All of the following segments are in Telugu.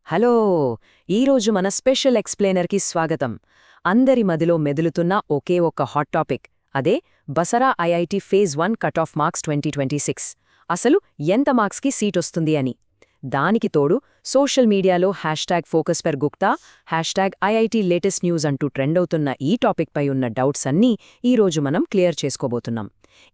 హలో! ఈరోజు మన స్పెషల్ ఎక్స్ప్లెయినర్కి స్వాగతం. అందరి మదిలో మెదులుతున్న ఒకే ఒక్క హాట్ టాపిక్, అదే Basara IIT phase 1 cut off marks 2026. అసలు ఎంత మార్క్స్కి సీటొస్తుంది అని. దానికి తోడు సోషల్ మీడియాలో #FocusPerGupta, #IIT లేటెస్ట్ న్యూస్ అంటూ ట్రెండ్ అవుతున్న ఈ టాపిక్పై ఉన్న డౌట్స్ అన్నీ ఈరోజు మనం క్లియర్ చేసుకోబోతున్నాం.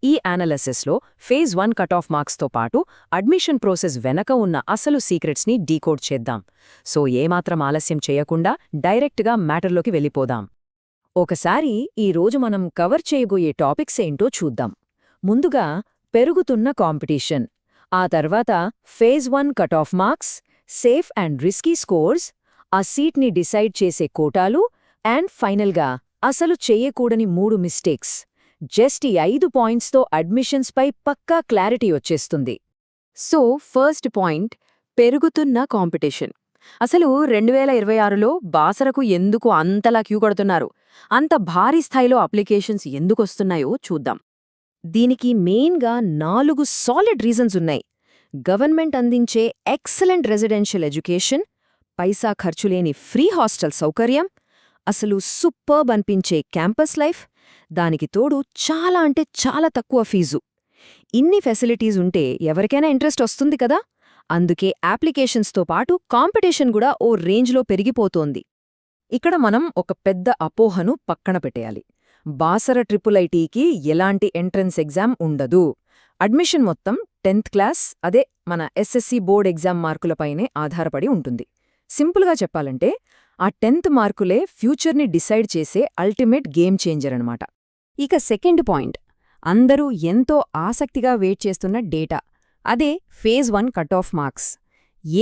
ఈ అనాలిసిస్లో ఫేజ్ 1 కట్ ఆఫ్ మార్క్స్తో పాటు అడ్మిషన్ ప్రాసెస్ వెనక ఉన్న అసలు సీక్రెట్స్ని డీకోడ్ చేద్దాం. సో ఏమాత్రం ఆలస్యం చేయకుండా డైరెక్ట్గా మ్యాటర్లోకి వెళ్ళిపోదాం. ఒకసారి ఈరోజు మనం కవర్ చేయబోయే టాపిక్స్ ఏంటో చూద్దాం. ముందుగా పెరుగుతున్న కాంపిటీషన్, ఆ తర్వాత phase 1 cut off marks, safe and risky scores, ఆ సీట్ని డిసైడ్ చేసే కోటాలు, అండ్ ఫైనల్గా అసలు చెయ్యకూడని 3 మిస్టేక్స్. జస్ట్ ఈ 5 పాయింట్స్తో అడ్మిషన్స్పై పక్కా క్లారిటీ వచ్చేస్తుంది. సో ఫస్ట్ పాయింట్, పెరుగుతున్న కాంపిటీషన్. అసలు 2026లో బాసరకు ఎందుకు అంతలా క్యూ కొడుతున్నారు, అంత భారీ స్థాయిలో అప్లికేషన్స్ ఎందుకొస్తున్నాయో చూద్దాం. దీనికి మెయిన్గా 4 సాలిడ్ రీజన్స్ ఉన్నాయి. గవర్నమెంట్ అందించే ఎక్సలెంట్ రెసిడెన్షియల్ ఎడ్యుకేషన్, పైసా ఖర్చులేని ఫ్రీ హాస్టల్ సౌకర్యం, అసలు సూపర్బ్ అనిపించే క్యాంపస్ లైఫ్, దానికి తోడు చాలా అంటే చాలా తక్కువ ఫీజు. ఇన్ని ఫెసిలిటీస్ ఉంటే ఎవరికైనా ఇంట్రెస్ట్ వస్తుంది కదా. అందుకే అప్లికేషన్స్తో పాటు కాంపిటీషన్ కూడా ఓ రేంజ్లో పెరిగిపోతోంది. ఇక్కడ మనం ఒక పెద్ద అపోహను పక్కన పెట్టేయాలి. బాసర IIITకి ఎలాంటి ఎంట్రన్స్ ఎగ్జామ్ ఉండదు. అడ్మిషన్ మొత్తం 10th క్లాస్, అదే మన SSC బోర్డ్ ఎగ్జామ్ మార్కులపైనే ఆధారపడి ఉంటుంది. సింపుల్గా చెప్పాలంటే ఆ 10th మార్కులే ఫ్యూచర్ని డిసైడ్ చేసే అల్టిమేట్ గేమ్ చేంజర్ అనమాట. ఇక సెకండ్ పాయింట్, అందరూ ఎంతో ఆసక్తిగా వెయిట్ చేస్తున్న డేటా, అదే ఫేజ్ 1 కట్ ఆఫ్ మార్క్స్.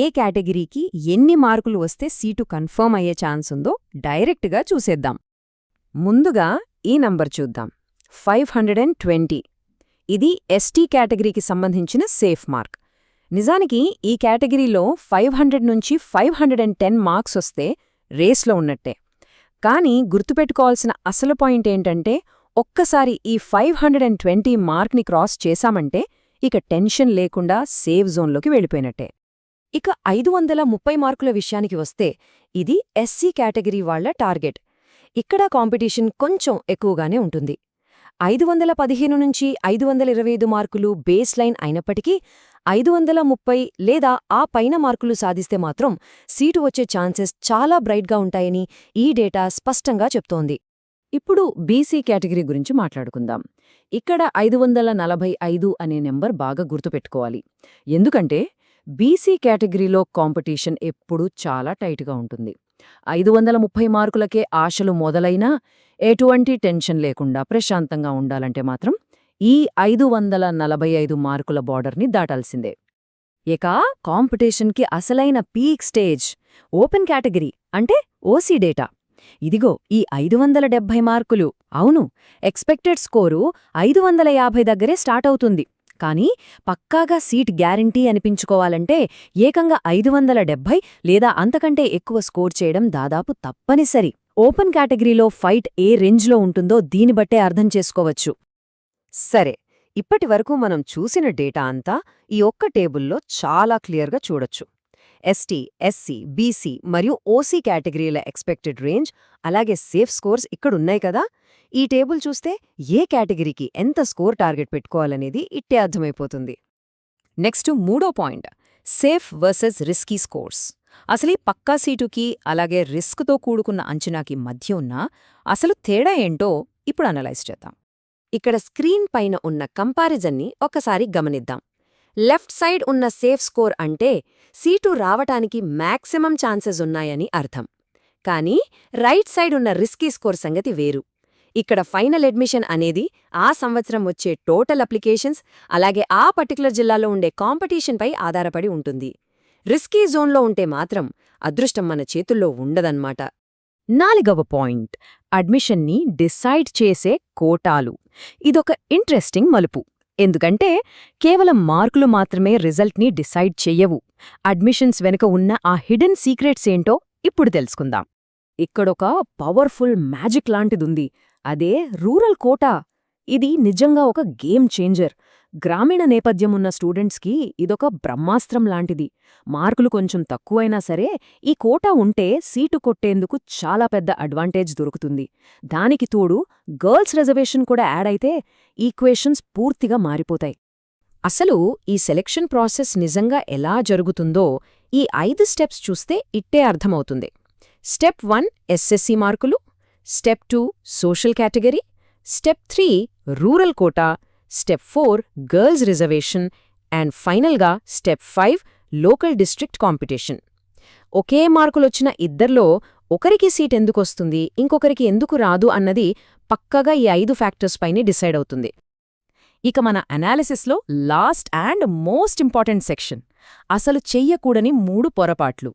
ఏ కేటగిరీకి ఎన్ని మార్కులు వస్తే సీటు కన్ఫర్మ్ అయ్యే ఛాన్స్ ఉందో డైరెక్ట్గా చూసేద్దాం. ముందుగా ఈ నంబర్ చూద్దాం, 520. ఇది ఎస్టీ కేటగిరీకి సంబంధించిన సేఫ్ మార్క్. నిజానికి ఈ కేటగిరీలో 500 నుంచి 510 మార్క్స్ వస్తే రేస్లో ఉన్నట్టే. కానీ గుర్తుపెట్టుకోవాల్సిన అసలు పాయింట్ ఏంటంటే, ఒక్కసారి ఈ 520 మార్క్ని క్రాస్ చేశామంటే ఇక టెన్షన్ లేకుండా సేఫ్ జోన్లోకి వెళ్ళిపోయినట్టే. ఇక 530 మార్కుల విషయానికి వస్తే ఇది ఎస్సీ కేటగిరీ వాళ్ల టార్గెట్. ఇక్కడ కాంపిటీషన్ కొంచెం ఎక్కువగానే ఉంటుంది. 515 నుంచి 525 మార్కులు బేస్ లైన్ అయినప్పటికీ 530 లేదా ఆ పైన మార్కులు సాధిస్తే మాత్రం సీటు వచ్చే ఛాన్సెస్ చాలా బ్రైట్గా ఉంటాయని ఈ డేటా స్పష్టంగా చెప్తోంది. ఇప్పుడు బీసీ కేటగిరీ గురించి మాట్లాడుకుందాం. ఇక్కడ 545 అనే నెంబర్ బాగా గుర్తుపెట్టుకోవాలి. ఎందుకంటే బీసీ కేటగిరీలో కాంపిటీషన్ ఎప్పుడూ చాలా టైట్గా ఉంటుంది. 530 మార్కులకే ఆశలు మొదలైనా ఎటువంటి టెన్షన్ లేకుండా ప్రశాంతంగా ఉండాలంటే మాత్రం ఈ 545 మార్కుల బార్డర్ని దాటాల్సిందే. ఇక కాంపిటీషన్కి అసలైన పీక్ స్టేజ్ ఓపెన్ కేటగిరీ, అంటే ఓసీ డేటా. ఇదిగో ఈ 570 మార్కులు. అవును, ఎక్స్పెక్టెడ్ స్కోరు 550 దగ్గరే స్టార్ట్ అవుతుంది. కానీ పక్కాగా సీట్ గ్యారంటీ అనిపించుకోవాలంటే ఏకంగా 570 లేదా అంతకంటే ఎక్కువ స్కోర్ చేయడం దాదాపు తప్పనిసరి. ఓపెన్ కేటగిరీలో ఫైట్ ఏ రేంజ్లో ఉంటుందో దీన్ని బట్టే అర్థం చేసుకోవచ్చు. సరే, ఇప్పటివరకు మనం చూసిన డేటా అంతా ఈ ఒక్క టేబుల్లో చాలా క్లియర్గా చూడొచ్చు. ఎస్టీ, ఎస్సీ, బీసీ మరియు ఓసీ కేటగిరీల ఎక్స్పెక్టెడ్ రేంజ్, అలాగే సేఫ్ స్కోర్స్ ఇక్కడున్నాయి కదా. ఈ టేబుల్ చూస్తే ఏ కేటగిరీకి ఎంత స్కోర్ టార్గెట్ పెట్టుకోవాలనేది ఇట్టే అర్థమైపోతుంది. నెక్స్ట్ మూడో point, safe versus risky scores. అసలు ఈ పక్కా సీటుకి అలాగే రిస్క్తో కూడుకున్న అంచనాకి మధ్య ఉన్న అసలు తేడా ఏంటో ఇప్పుడు అనలైజ్ చేద్దాం. ఇక్కడ స్క్రీన్ పైన ఉన్న కంపారిజన్ని ఒకసారి గమనిద్దాం. లెఫ్ట్ సైడ్ ఉన్న సేఫ్ స్కోర్ అంటే సీటు రావటానికి మ్యాక్సిమం ఛాన్సెస్ ఉన్నాయని అర్థం. కానీ రైట్ సైడ్ ఉన్న రిస్కీ స్కోర్ సంగతి వేరు. ఇక్కడ ఫైనల్ అడ్మిషన్ అనేది ఆ సంవత్సరం వచ్చే టోటల్ అప్లికేషన్స్, అలాగే ఆ పర్టికులర్ జిల్లాలో ఉండే కాంపిటీషన్పై ఆధారపడి ఉంటుంది. రిస్కీ జోన్లో ఉంటే మాత్రం అదృష్టం మన చేతుల్లో ఉండదన్నమాట. 4వ పాయింట్, అడ్మిషన్ని డిసైడ్ చేసే కోటాలు. ఇదొక ఇంట్రెస్టింగ్ మలుపు. ఎందుకంటే కేవలం మార్కులు మాత్రమే రిజల్ట్ని డిసైడ్ చెయ్యవు. అడ్మిషన్స్ వెనుక ఉన్న ఆ హిడెన్ సీక్రెట్స్ ఏంటో ఇప్పుడు తెలుసుకుందాం. ఇక్కడొక పవర్ఫుల్ మ్యాజిక్ లాంటిదుంది, అదే రూరల్ కోటా. ఇది నిజంగా ఒక గేమ్ చేంజర్. గ్రామీణ నేపథ్యమున్న స్టూడెంట్స్కి ఇదొక బ్రహ్మాస్త్రం లాంటిది. మార్కులు కొంచెం తక్కువైనా సరే ఈ కోటా ఉంటే సీటు కొట్టేందుకు చాలా పెద్ద అడ్వాంటేజ్ దొరుకుతుంది. దానికి తోడు గర్ల్స్ రిజర్వేషన్ కూడా యాడ్ అయితే ఈక్వేషన్స్ పూర్తిగా మారిపోతాయి. అసలు ఈ సెలెక్షన్ ప్రాసెస్ నిజంగా ఎలా జరుగుతుందో ఈ 5 స్టెప్స్ చూస్తే ఇట్టే అర్థమవుతుంది. స్టెప్ 1 ఎస్ఎస్సి మార్కులు, step 2 social category, step 3 rural quota, step 4 girls reservation and ఫైనల్గా స్టెప్ 5 లోకల్ డిస్ట్రిక్ట్ కాంపిటీషన్. ఒకే మార్కులొచ్చిన ఇద్దర్లో ఒకరికి సీట్ ఎందుకొస్తుంది, ఇంకొకరికి ఎందుకు రాదు అన్నది పక్కగా ఈ 5 ఫ్యాక్టర్స్ పైనే డిసైడ్ అవుతుంది. ఇక మన అనాలిసిస్లో last and most important section, అసలు చెయ్యకూడని 3 పొరపాట్లు.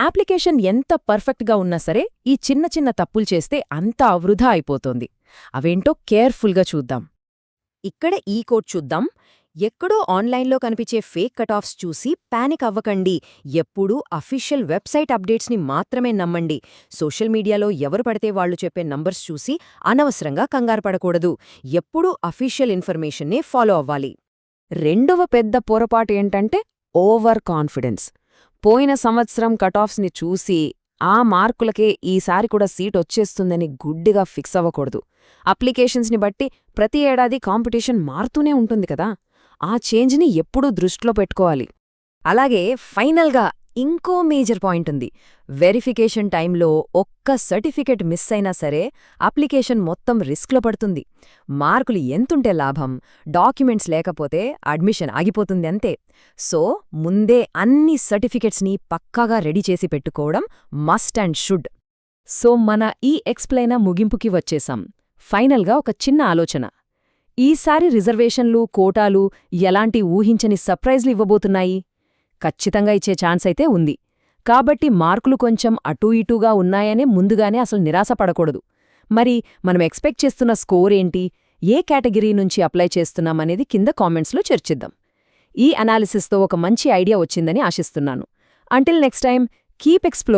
అప్లికేషన్ ఎంత పర్ఫెక్ట్గా ఉన్నా సరే ఈ చిన్న చిన్న తప్పులు చేస్తే అంతా వృధా అయిపోతోంది. అవేంటో కేర్ఫుల్గా చూద్దాం. ఇక్కడ ఈ కోడ్ చూద్దాం. ఎక్కడో ఆన్లైన్లో కనిపించే ఫేక్ కటాఫ్స్ చూసి పానిక్ అవ్వకండి. ఎప్పుడూ అఫీషియల్ వెబ్సైట్ అప్డేట్స్ని మాత్రమే నమ్మండి. సోషల్ మీడియాలో ఎవరు పడితే వాళ్లు చెప్పే నంబర్స్ చూసి అనవసరంగా కంగారుపడకూడదు. ఎప్పుడూ అఫీషియల్ ఇన్ఫర్మేషన్నే ఫాలో అవ్వాలి. రెండవ పెద్ద పొరపాటు ఏంటంటే ఓవర్ కాన్ఫిడెన్స్. పోయిన సంవత్సరం కటాఫ్స్ని చూసి ఆ మార్కులకే ఈసారి కూడా సీట్ వచ్చేస్తుందని గుడ్డిగా ఫిక్స్ అవ్వకూడదు. అప్లికేషన్స్ని బట్టి ప్రతి ఏడాది కాంపిటీషన్ మారుతూనే ఉంటుంది కదా, ఆ చేంజ్ని ఎప్పుడూ దృష్టిలో పెట్టుకోవాలి. అలాగే ఫైనల్గా ఇంకో మేజర్ పాయింట్ ఉంది. వెరిఫికేషన్ టైంలో ఒక్క సర్టిఫికెట్ మిస్ అయినా సరే అప్లికేషన్ మొత్తం రిస్క్లో పడుతుంది. మార్కులు ఎంతుంటే లాభం, డాక్యుమెంట్స్ లేకపోతే అడ్మిషన్ ఆగిపోతుంది అంతే. సో ముందే అన్ని సర్టిఫికెట్స్ని పక్కాగా రెడీ చేసి పెట్టుకోవడం మస్ట్ అండ్ షుడ్. సో మన ఈ ఎక్స్ప్లెయిన్ ముగింపుకి వచ్చేశాం. ఫైనల్గా ఒక చిన్న ఆలోచన. ఈసారి రిజర్వేషన్లు, కోటాలు ఎలాంటి ఊహించని సర్ప్రైజ్లు ఇవ్వబోతున్నాయి? ఖచ్చితంగా ఇచ్చే ఛాన్స్ అయితే ఉంది. కాబట్టి మార్కులు కొంచెం అటూ ఇటూగా ఉన్నాయనే ముందుగానే అసలు నిరాశపడకూడదు. మరి మనం ఎక్స్పెక్ట్ చేస్తున్న స్కోర్ ఏంటి, ఏ కేటగిరీ నుంచి అప్లై చేస్తున్నామనేది కింద కామెంట్స్లో చర్చిద్దాం. ఈ అనాలిసిస్తో ఒక మంచి ఐడియా వచ్చిందని ఆశిస్తున్నాను. Until next time, keep explore.